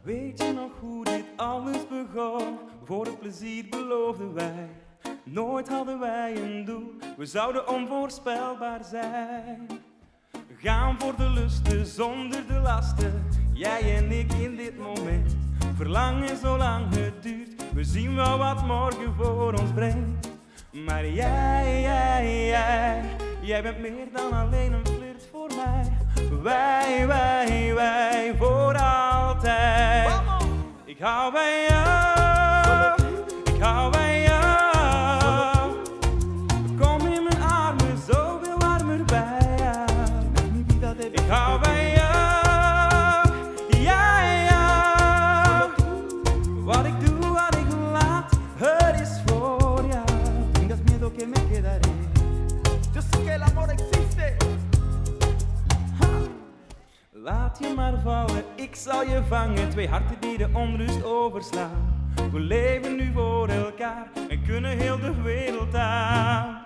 Weet je nog hoe dit alles begon? Voor het plezier beloofden wij. Nooit hadden wij een doel, we zouden onvoorspelbaar zijn. We gaan voor de lusten zonder de lasten. Jij en ik in dit moment. Verlangen zolang het duurt. We zien wel wat morgen voor ons brengt. Maar jij bent meer dan alleen een flirt voor mij. Wij voor altijd. Ik hou van jou, ik hou van jou. Kom in mijn armen, zoveel warmer bij jou. Ik hou van jou, ja. Wat ik doe, wat ik laat, het is voor jou. Tengas miedo que me quedaré. Yo sé que el amor existe. Laat je maar vallen, ik zal je vangen. Twee harten die de onrust overslaan. We leven nu voor elkaar en kunnen heel de wereld aan.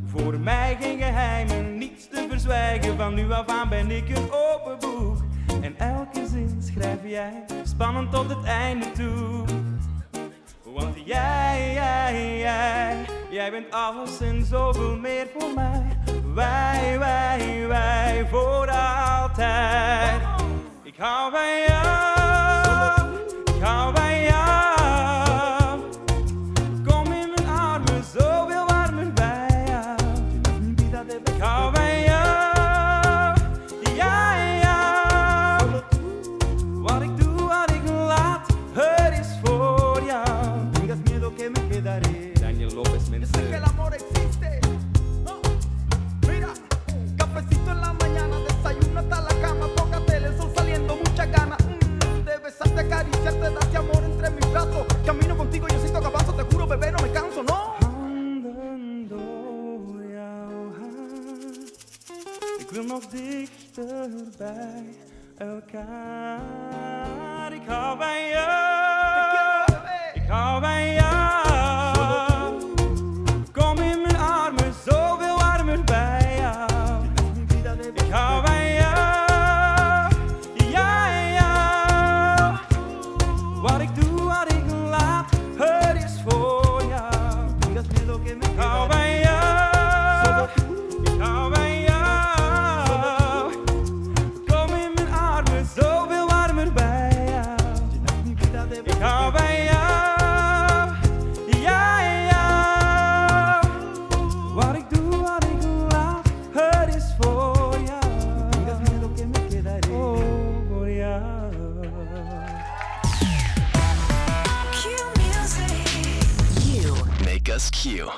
Voor mij geen geheimen, niets te verzwijgen. Van nu af aan ben ik een open boek. En elke zin schrijf jij, spannend tot het einde toe. Want jij bent alles en zoveel meer voor mij. Wij voor altijd. Ik hou van jou, ik hou van jou. Kom in mijn armen, zoveel warmer bij jou. Ik hou van jou, ja. Wat ik doe, wat ik laat, het is voor jou. Tengas miedo que me quedaré. Daniel Lopez, Yo sé que el amor existe. No. Mira, cafecito en la mañana, desayuno hasta la cama, tócate el sol saliendo, mucha gana de besarte, acariciarte, darte amor entre mis brazos. Camino contigo, yo siento que avanzo, te juro, bebé, no me canso, no. Handen door jouw haar. Ik wil nog dichter bij elkaar. Ik hou van jou, ik hou van jou. Kom in mijn armen, zoveel warmer bij jou. Ik hou van jou, ja. Wat ik doe, wat ik laat, het is voor jou. Tengas miedo que me Ik hou quedaré. van jou, ik hou van jou. Kom in mijn armen, zoveel warmer bij jou. Ik hou van jou, ja. Wat ik doe, wat ik laat, het is voor jou. Tengas miedo que me quedaré. Oh, voor jou. Q Music. You make us Q.